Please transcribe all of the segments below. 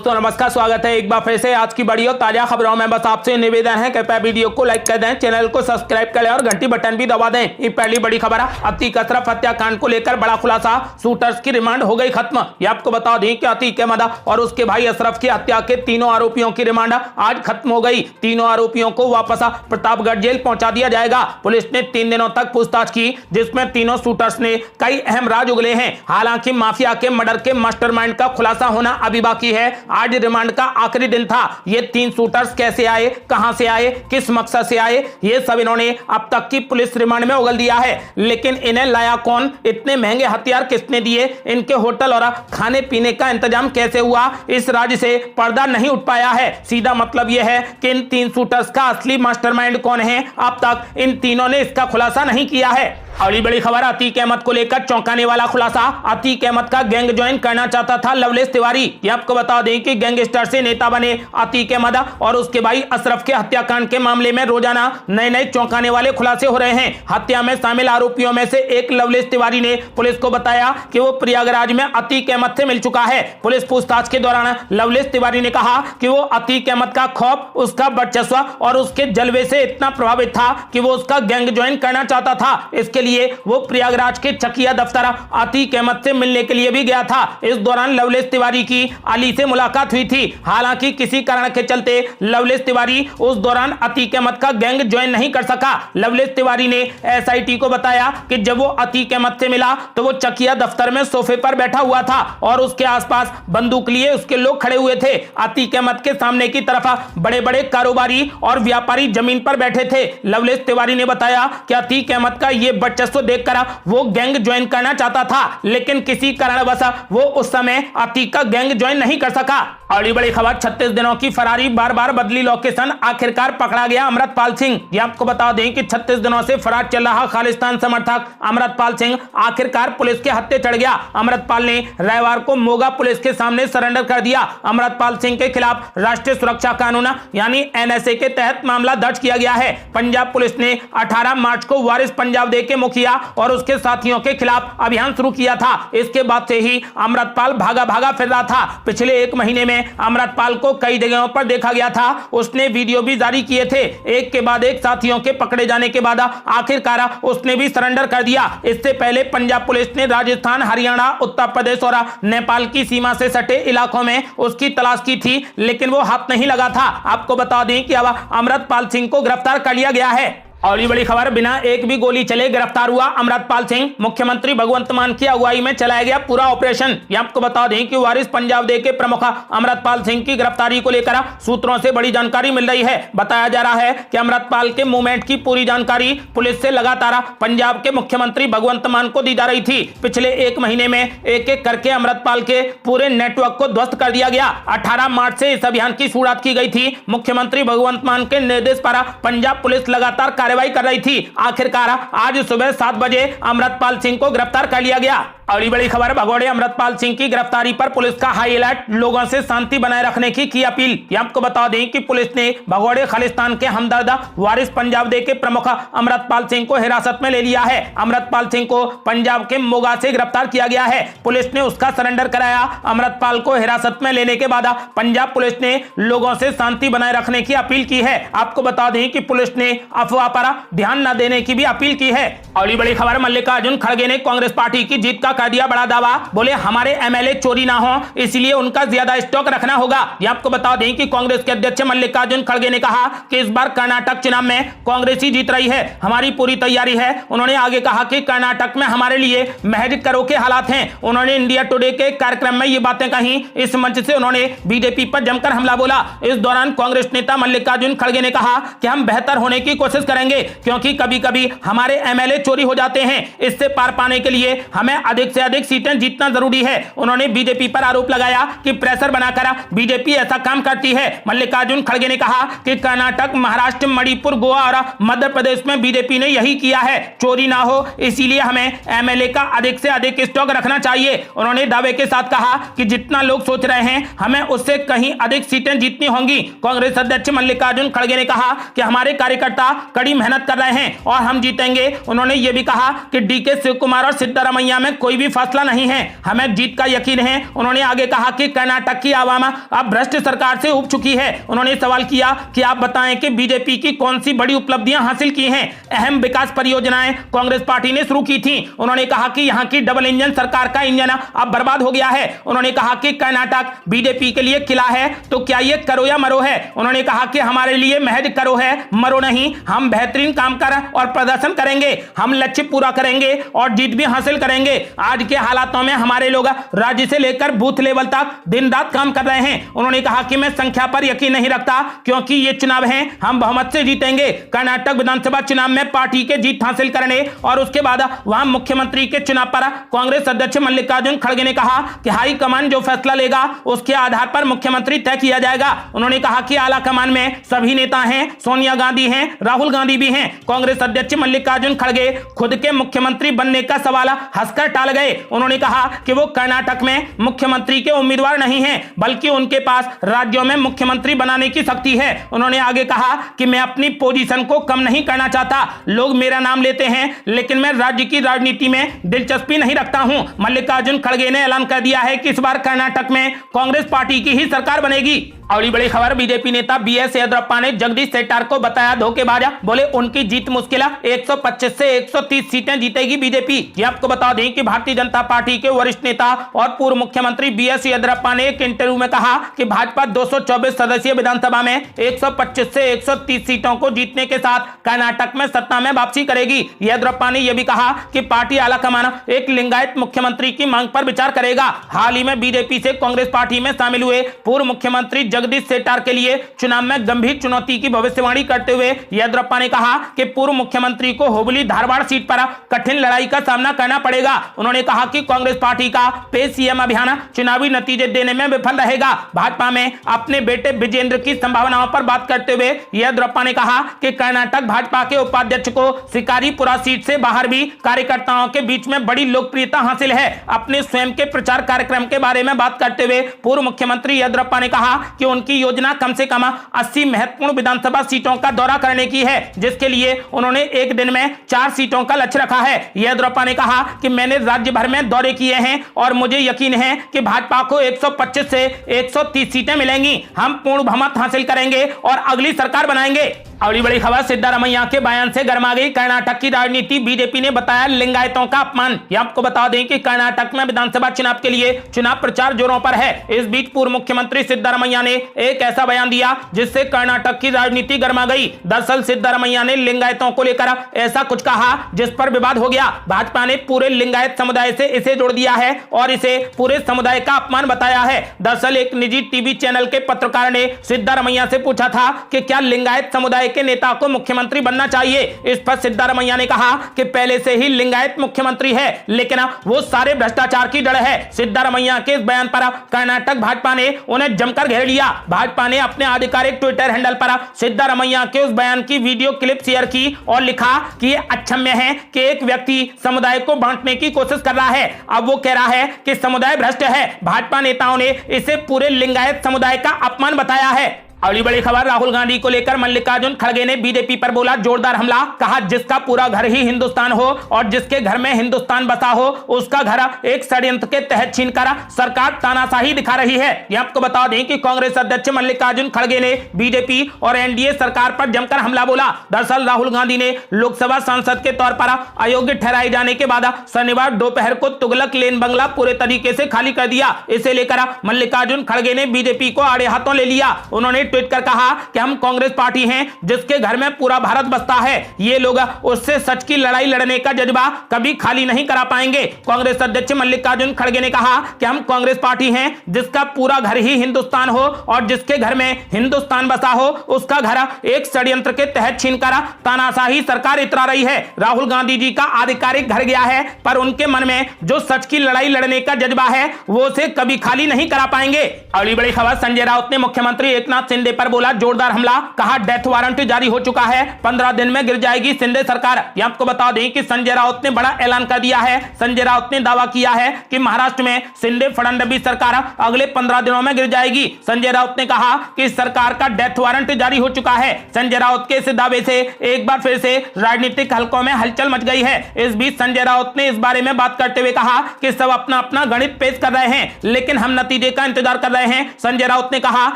तो नमस्कार, स्वागत है एक बार फिर से आज की बड़ी और ताजा खबरों में। बस आपसे निवेदन है कृपया वीडियो को लाइक कर दें, चैनल को सब्सक्राइब कर लें और घंटी बटन भी दबा दें। ये पहली बड़ी खबर है। अतीक अशरफ हत्याकांड को लेकर बड़ा खुलासा, शूटर्स की रिमांड हो गई खत्म। ये आपको बता दें कि अतीक अहमद और उसके भाई अशरफ की हत्या के तीनों आरोपियों की रिमांड आज खत्म हो गई। तीनों आरोपियों को वापस प्रतापगढ़ जेल पहुंचा दिया जाएगा। पुलिस ने 3 दिनों तक पूछताछ की, जिसमें तीनों शूटर्स ने कई अहम राज उगले हैं। हालांकि माफिया के मर्डर के मास्टरमाइंड का खुलासा होना अभी बाकी है। आज रिमांड का आखिरी दिन था। ये 3 शूटर्स कैसे आए, कहां से आए, किस मकसद से आए, ये सब इन्होंने अब तक की पुलिस रिमांड में उगल दिया है। लेकिन इन्हें लाया कौन, इतने महंगे हथियार किसने दिए, इनके होटल और खाने पीने का इंतजाम कैसे हुआ, इस राज से पर्दा नहीं उठ पाया है। सीधा मतलब यह है कि इन 3 शूटर्स का असली मास्टरमाइंड कौन है, अब तक इन तीनों ने इसका खुलासा नहीं किया है। अगली बड़ी खबर, अतीक अहमद को लेकर चौंकाने वाला खुलासा। अतीक अहमद का गैंग ज्वाइन करना चाहता था लवलेश तिवारी। ये आपको बता दें कि गैंगस्टर से नेता बने अतीक अहमद और उसके भाई अशरफ के हत्याकांड के मामले में रोजाना नए नए चौंकाने वाले खुलासे हो रहे हैं। हत्या में शामिल आरोपियों में से एक लवलेश तिवारी ने पुलिस को बताया कि वो प्रयागराज में अतीक अहमद से मिल चुका है। पुलिस पूछताछ के दौरान लवलेश तिवारी ने कहा कि वो अतीक अहमद का खौफ, उसका वर्चस्व और उसके जलवे से इतना प्रभावित था कि वो उसका गैंग ज्वाइन करना चाहता था। इसके लिए वो प्रयागराज के चकिया दफ्तर अतीक अहमद से मिलने के लिए भी गया था। इस दौरान लवलेश तिवारी की अली से मुलाकात हुई थी। हालांकि किसी कारण के चलते लवलेश तिवारी उस दौरान अतीक अहमद का गैंग ज्वाइन नहीं कर सका। लवलेश तिवारी ने एसआईटी को बताया कि जब वो अतीक अहमद से मिला तो वो चकिया दफ्तर में सोफे पर बैठा हुआ था और उसके आसपास बंदूक लिए उसके लोग खड़े हुए थे। अतीक अहमद के सामने की तरफ बड़े बड़े कारोबारी और व्यापारी जमीन पर बैठे थे। लवलेश तिवारी ने बताया कि अतीक अहमद का ये वर्चस्व देखकर वो गैंग ज्वाइन करना चाहता था, लेकिन किसी कारणवश वो उस समय अतीक का गैंग ज्वाइन नहीं कर सका। अगली बड़ी खबर, 36 दिनों की फरारी, बार बार बदली लोकेशन, आखिरकार पकड़ा गया अमृतपाल सिंह। ये आपको बता दें कि 36 दिनों से फरार चल रहा खालिस्तान समर्थक अमृतपाल सिंह आखिरकार पुलिस के हत्थे चढ़ गया। अमृतपाल ने रविवार को मोगा पुलिस के सामने सरेंडर कर दिया। अमृतपाल सिंह के खिलाफ राष्ट्रीय सुरक्षा कानून यानी एनएसए के तहत मामला दर्ज किया गया है। पंजाब पुलिस ने 18 मार्च को वारिस पंजाब डे के मुखिया और उसके साथियों के खिलाफ अभियान शुरू किया था। इसके बाद से ही अमृतपाल भागा भागा फिर रहा था। पिछले 1 महीने में अमृतपाल को कई जगहों पर देखा गया था। उसने वीडियो भी जारी किए थे। एक के बाद एक साथियों के पकड़े जाने के बाद आखिरकार उसने भी सरेंडर कर दिया। इससे पहले पंजाब पुलिस ने राजस्थान, हरियाणा, उत्तर प्रदेश और नेपाल की सीमा से सटे इलाकों में उसकी तलाश की थी, लेकिन वो हाथ नहीं लगा था। आपको बता दें कि अब अमृतपाल सिंह को गिरफ्तार कर लिया गया है। और ये बड़ी खबर, बिना एक भी गोली चले गिरफ्तार हुआ अमृतपाल सिंह। मुख्यमंत्री भगवंत मान की अगुवाई में चलाया गया पूरा ऑपरेशन। ये आपको बता दें कि वारिस पंजाब डे के प्रमुख अमृतपाल सिंह की गिरफ्तारी को लेकर सूत्रों से बड़ी जानकारी मिल रही है। बताया जा रहा है कि अमृतपाल के मूवमेंट की पूरी जानकारी पुलिस से लगातार पंजाब के मुख्यमंत्री भगवंत मान को दी जा रही थी। पिछले 1 महीने में एक एक करके अमृतपाल के पूरे नेटवर्क को ध्वस्त कर दिया गया। 18 मार्च से इस अभियान की शुरुआत की गई थी। मुख्यमंत्री भगवंत मान के निर्देश पर पंजाब पुलिस लगातार कार्रवाई कर रही थी। आखिरकार आज सुबह 7 बजे अमृतपाल सिंह को गिरफ्तार कर लिया गया। अगली बड़ी खबर, भगोड़े अमृतपाल सिंह की गिरफ्तारी पर पुलिस का हाई अलर्ट, लोगों से शांति बनाए रखने की अपील। ये आपको बता दें कि पुलिस ने भगोड़े खालिस्तान के हमदर्द वारिस पंजाब डे के प्रमुख अमृतपाल सिंह को हिरासत में ले लिया है। अमृतपाल सिंह को पंजाब के मोगा से गिरफ्तार किया गया है। पुलिस ने उसका सरेंडर कराया। अमृतपाल को हिरासत में लेने के बाद पंजाब पुलिस ने लोगों से शांति बनाए रखने की अपील की है। आपको बता दें कि पुलिस ने अफवाह पर ध्यान न देने की भी अपील की है। अगली बड़ी खबर, मल्लिकार्जुन खड़गे ने कांग्रेस पार्टी की जीत का कर दिया बड़ा दावा। बोले हमारे एमएलए चोरी ना हो, इसलिए उनका ज्यादा स्टॉक रखना होगा। ये आपको बता दें कि कांग्रेस के अध्यक्ष मल्लिकार्जुन खड़गे ने कहा कि इस बार कर्नाटक चुनाव में कांग्रेस ही जीत रही है, हमारी पूरी तैयारी है। उन्होंने आगे कहा कि कर्नाटक में हमारे लिए महज करो के हालात हैं। उन्होंने इंडिया टुडे के कार्यक्रम में ये बातें कही। इस मंच से उन्होंने बीजेपी पर जमकर हमला बोला। इस दौरान कांग्रेस नेता मल्लिकार्जुन खड़गे ने कहा कि हम बेहतर होने की कोशिश करेंगे, क्योंकि कभी कभी हमारे एमएलए चोरी हो जाते हैं। इससे पार पाने के लिए हमें अधिक से अधिक सीटें जीतना जरूरी है। उन्होंने बीजेपी पर आरोप लगाया कि प्रेशर बनाकर बीजेपी ऐसा काम करती है। मल्लिकार्जुन खड़गे ने कहा कि कर्नाटक, महाराष्ट्र, मणिपुर, गोवा और मध्य प्रदेश में बीजेपी ने यही किया है, चोरी ना हो इसीलिए हमें एमएलए का अधिक से अधिक स्टॉक रखना चाहिए। उन्होंने दावे के साथ कहा कि जितना लोग सोच रहे हैं हमें उससे कहीं अधिक सीटें जीतनी होंगी। कांग्रेस अध्यक्ष मल्लिकार्जुन खड़गे ने कहा कि हमारे कार्यकर्ता कड़ी मेहनत कर रहे हैं और हम जीतेंगे। उन्होंने ये भी कहा कि डीके शिव कुमार और सिद्धारमैया में कोई कोई भी फैसला नहीं है, हमें जीत का यकीन है। उन्होंने आगे कहा कि कर्नाटक की आवाम अब भ्रष्ट सरकार से उब चुकी है। उन्होंने सवाल किया कि आप बताएं कि बीजेपी की कौन सी बड़ी उपलब्धियां हासिल की हैं, अहम विकास परियोजनाएं कांग्रेस पार्टी ने शुरू की थी। उन्होंने कहा कि यहां की डबल इंजन सरकार का इंजन अब बर्बाद हो गया है। उन्होंने कहा कि कर्नाटक बीजेपी के लिए किला है, तो क्या ये करो या मरो है। उन्होंने कहा कि हमारे लिए महज करो है, मरो नहीं। हम बेहतरीन काम कर और प्रदर्शन करेंगे, हम लक्ष्य पूरा करेंगे और जीत भी हासिल करेंगे। आज के हालातों में हमारे लोग राज्य से लेकर बूथ लेवल तक दिन रात काम कर रहे हैं। उन्होंने कहा कि मैं संख्या पर यकीन नहीं रखता, क्योंकि ये चुनाव है, हम बहुमत से जीतेंगे। कर्नाटक विधानसभा चुनाव में पार्टी के जीत हासिल करने और उसके बाद वहां मुख्यमंत्री के चुनाव पर कांग्रेस अध्यक्ष मल्लिकार्जुन खड़गे ने कहा कि हाईकमान जो फैसला लेगा उसके आधार पर मुख्यमंत्री तय किया जाएगा। उन्होंने कहा कि आला कमान में सभी नेता हैं, सोनिया गांधी हैं, राहुल गांधी भी हैं। कांग्रेस अध्यक्ष मल्लिकार्जुन खड़गे खुद के मुख्यमंत्री बनने का सवाल हंसकर टाल गए। उन्होंने कहा कि वो कर्नाटक में मुख्यमंत्री के उम्मीदवार नहीं हैं, बल्कि उनके पास राज्यों में मुख्यमंत्री बनाने की शक्ति है। उन्होंने आगे कहा कि मैं अपनी पोजीशन को कम नहीं करना चाहता, लोग मेरा नाम लेते हैं, लेकिन मैं राज्य की राजनीति में दिलचस्पी नहीं रखता हूं। मल्लिकार्जुन खड़गे ने ऐलान कर दिया है कि इस बार कर्नाटक में कांग्रेस पार्टी की ही सरकार बनेगी। अगली बड़ी खबर, बीजेपी नेता बीएस येदियुरप्पा ने जगदीश शेट्टार को बताया धोखेबाज। बोले उनकी जीत मुश्किल है, 125 से 130 सीटें जीतेगी बीजेपी। ये आपको बता दें कि भारतीय जनता पार्टी के वरिष्ठ नेता और पूर्व मुख्यमंत्री बीएस येदियुरप्पा ने एक इंटरव्यू में कहा कि भाजपा 224 सदस्यीय विधानसभा में 125 से 130 सीटों को जीतने के साथ कर्नाटक में सत्ता में वापसी करेगी। येदियुरप्पा ने यह भी कहा कि पार्टी आलाकमान एक लिंगायत मुख्यमंत्री की मांग पर विचार करेगा। हाल ही में बीजेपी से कांग्रेस पार्टी में शामिल हुए पूर्व मुख्यमंत्री जगदीश शेट्टार के लिए चुनाव में गंभीर चुनौती की भविष्यवाणी करते हुए येदियुरप्पा ने कहा कि पूर्व मुख्यमंत्री को हुबली धारवाड़ सीट पर कठिन लड़ाई का सामना करना पड़ेगा। उन्होंने कहा कि कांग्रेस पार्टी का पे सीएम अभियान चुनावी नतीजे देने में विफल रहेगा। भाजपा में अपने बेटे विजेंद्र की संभावनाओं पर बात करते हुए येदियुरप्पा ने कहा कि कर्नाटक भाजपा के उपाध्यक्ष को शिकारीपुरा सीट से बाहर भी कार्यकर्ताओं के बीच में बड़ी लोकप्रियता हासिल है। अपने स्वयं के प्रचार कार्यक्रम के बारे में बात करते हुए पूर्व मुख्यमंत्री येदियुरप्पा ने कहा कि उनकी योजना कम से कम 80 महत्वपूर्ण विधानसभा सीटों का दौरा करने की है, जिसके लिए उन्होंने एक दिन में 4 सीटों का लक्ष्य रखा है। येदियुरप्पा ने कहा कि मैंने राज्य भर में दौरे किए हैं और मुझे यकीन है कि भाजपा को 125 से 130 सीटें मिलेंगी। हम पूर्ण बहुमत हासिल करेंगे और अगली सरकार बनाएंगे। अगली बड़ी खबर, सिद्धारमैया के बयान से गर्मा गई कर्नाटक की राजनीति। बीजेपी ने बताया लिंगायतों का अपमान। ये आपको बता दें कि कर्नाटक में विधानसभा चुनाव के लिए चुनाव प्रचार जोरों पर है। इस बीच पूर्व मुख्यमंत्री सिद्धारमैया ने एक ऐसा बयान दिया जिससे कर्नाटक की राजनीति गर्मा गई। दरअसल सिद्धारमैया ने लिंगायतों को लेकर ऐसा कुछ कहा जिस पर विवाद हो गया। भाजपा ने पूरे लिंगायत समुदाय से इसे जोड़ दिया है और इसे पूरे समुदाय का अपमान बताया है। दरअसल एक निजी टीवी चैनल के पत्रकार ने सिद्धारमैया से पूछा था कि क्या लिंगायत समुदाय के नेता को मुख्यमंत्री बनना चाहिए। इस पर सिद्धारमैया ने कहा कि पहले से ही लिंगायत मुख्यमंत्री है, लेकिन वो सारे भ्रष्टाचार की जड़ है। सिद्धारमैया के इस बयान पर कर्नाटक भाजपा ने उन्हें जमकर घेर लिया। भाजपा ने अपने आधिकारिक ट्विटर हैंडल पर सिद्धारमैया के उस बयान की वीडियो क्लिप शेयर की और लिखा कि यह अक्षम्य है कि एक व्यक्ति समुदाय को बांटने की कोशिश कर रहा है। अब वो कह रहा है कि समुदाय भ्रष्ट है। भाजपा नेताओं ने इसे पूरे लिंगायत समुदाय का अपमान बताया है। अगली बड़ी खबर, राहुल गांधी को लेकर मल्लिकार्जुन खड़गे ने बीजेपी पर बोला जोरदार हमला। कहा जिसका पूरा घर ही हिंदुस्तान हो और जिसके घर में हिंदुस्तान बसा हो उसका घर एक षड्यंत्र के तहत छीनकर सरकार तानाशाही दिखा रही है। यह आपको बता दें कि कांग्रेस अध्यक्ष मल्लिकार्जुन खड़गे ने बीजेपी और एनडीए सरकार पर जमकर हमला बोला। दरअसल राहुल गांधी ने लोकसभा सांसद के तौर पर अयोग्य ठहराए जाने के बाद शनिवार दोपहर को तुगलक लेन बंगला पूरे तरीके से खाली कर दिया। इसे लेकर मल्लिकार्जुन खड़गे ने बीजेपी को आड़े हाथों ले लिया। उन्होंने ट्वीट कर कहा कि हम कांग्रेस पार्टी हैं जिसके घर में पूरा भारत बसता है। ये लोग उससे सच की लड़ाई लड़ने का जज्बा कभी खाली नहीं करा पाएंगे। कांग्रेस अध्यक्ष मल्लिकार्जुन खड़गे ने कहा कि हम कांग्रेस पार्टी हैं जिसका पूरा घर ही हिंदुस्तान हो और जिसके घर में हिंदुस्तान बसा हो उसका घर एक षड्यंत्र के तहत छीनकर तानाशाही सरकार इतरा रही है। राहुल गांधी जी का आधिकारिक घर गया है, पर उनके मन में जो सच की लड़ाई लड़ने का जज्बा है वो उसे कभी खाली नहीं करा पाएंगे। अगली बड़ी खबर, संजय राउत ने मुख्यमंत्री एकनाथ शिंदे शिंदे पर बोला जोरदार हमला, कहा डेथ वारंट जारी हो चुका है, 15 दिन में गिर जाएगी शिंदे सरकार। ये आपको बता दें कि संजय राउत ने बड़ा ऐलान कर दिया है। संजय राउत ने दावा किया है कि महाराष्ट्र में शिंदे फडणवीस सरकार अगले 15 दिनों में गिर जाएगी। संजय राउत ने कहा कि सरकार का डेथ वारंट जारी हो चुका है। संजय राउत के इस दावे से एक बार फिर से राजनीतिक हलकों में हलचल मच गई है। इस बीच संजय राउत ने इस बारे में बात करते हुए कहा कि सब अपना अपना गणित पेश कर रहे हैं, लेकिन हम नतीजे का इंतजार कर रहे हैं। संजय राउत ने कहा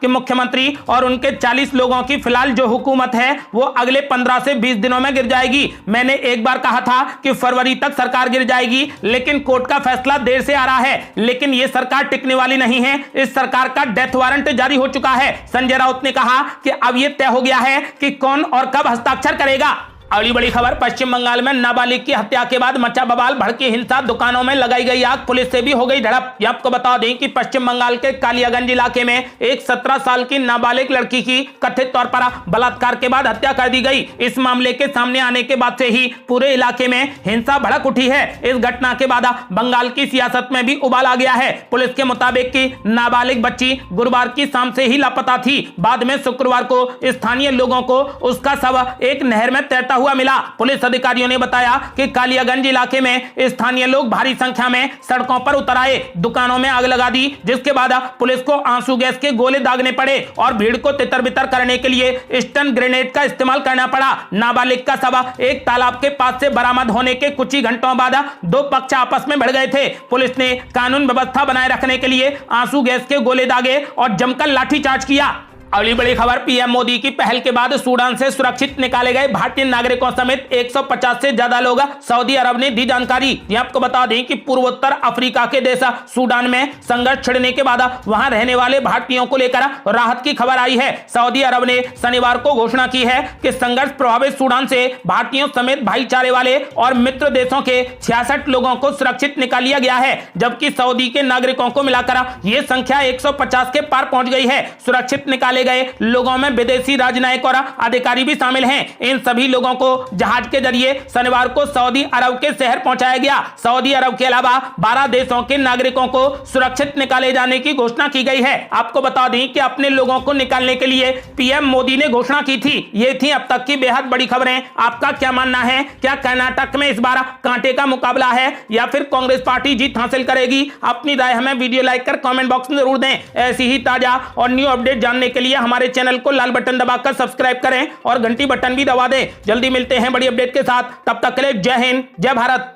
कि मुख्यमंत्री और उनके 40 लोगों की फिलहाल जो हुकूमत है वो अगले 15 से 20 दिनों में गिर जाएगी। मैंने एक बार कहा था कि फरवरी तक सरकार गिर जाएगी, लेकिन कोर्ट का फैसला देर से आ रहा है, लेकिन यह सरकार टिकने वाली नहीं है। इस सरकार का डेथ वारंट जारी हो चुका है। संजय राउत ने कहा कि अब यह तय हो गया है कि कौन और कब हस्ताक्षर करेगा। अगली बड़ी खबर, पश्चिम बंगाल में नाबालिग की हत्या के बाद मचा बवाल, भड़की हिंसा, दुकानों में लगाई गई आग, पुलिस से भी हो गई झड़प। ये आपको बता दें कि पश्चिम बंगाल के कालियागंज इलाके में एक 17 साल की नाबालिग लड़की की कथित तौर पर बलात्कार के बाद हत्या कर दी गई। इस मामले के सामने आने के बाद से ही पूरे इलाके में हिंसा भड़क उठी है। इस घटना के बाद बंगाल की सियासत में भी उबाल आ गया है। पुलिस के मुताबिक कि नाबालिग बच्ची गुरुवार की शाम से ही लापता थी। बाद में शुक्रवार को स्थानीय लोगों को उसका शव एक नहर में तैरता हुआ मिला। पुलिस अधिकारियों ने बताया कि कालियागंज इलाके में स्थानीय लोग भारी संख्या में सड़कों पर उतर आए, दुकानों में आग लगा दी, जिसके बाद पुलिस को आंसू गैस के गोले दागने पड़े और भीड़ को तितर-बितर करने के लिए स्टन ग्रेनेड का इस्तेमाल करना पड़ा। नाबालिग का शव एक तालाब के पास से बरामद होने के कुछ ही घंटों बाद दो पक्ष आपस में भिड़ गए थे। पुलिस ने कानून व्यवस्था बनाए रखने के लिए आंसू गैस के गोले दागे और जमकर लाठीचार्ज किया। अगली बड़ी खबर, पीएम मोदी की पहल के बाद सूडान से सुरक्षित निकाले गए भारतीय नागरिकों समेत 150 से ज्यादा लोग सऊदी अरब ने दी जानकारी। ये आपको बता दें कि पूर्वोत्तर अफ्रीका के देश सूडान में संघर्ष छिड़ने के बाद वहां रहने वाले भारतीयों को लेकर राहत की खबर आई है। सऊदी अरब ने शनिवार को घोषणा की है कि संघर्ष प्रभावित सूडान से भारतीयों समेत भाईचारे वाले और मित्र देशों के 66 लोगों को सुरक्षित निकाल लिया गया है, जबकि सऊदी के नागरिकों को मिलाकर यह संख्या 150 के पार पहुंच गई है। सुरक्षित निकाले गए लोगों में विदेशी राजनयिक और अधिकारी भी शामिल हैं। इन सभी लोगों को जहाज के जरिए शनिवार को सऊदी अरब के शहर पहुंचाया गया। सऊदी अरब के अलावा 12 देशों के नागरिकों को सुरक्षित निकाले जाने की घोषणा की गई है। आपको बता दें कि अपने लोगों को निकालने के लिए पीएम मोदी ने घोषणा की थी। ये थी अब तक की बेहद बड़ी खबरें। आपका क्या मानना है? क्या कर्नाटक में इस बार कांटे का मुकाबला है या फिर कांग्रेस पार्टी जीत हासिल करेगी? अपनी राय हमें वीडियो लाइक कर कमेंट बॉक्स में जरूर दें। ऐसी ही ताजा और न्यू अपडेट जानने के लिए हमारे चैनल को लाल बटन दबाकर सब्सक्राइब करें और घंटी बटन भी दबा दें। जल्दी मिलते हैं बड़ी अपडेट के साथ, तब तक के लिए जय हिंद, जय भारत।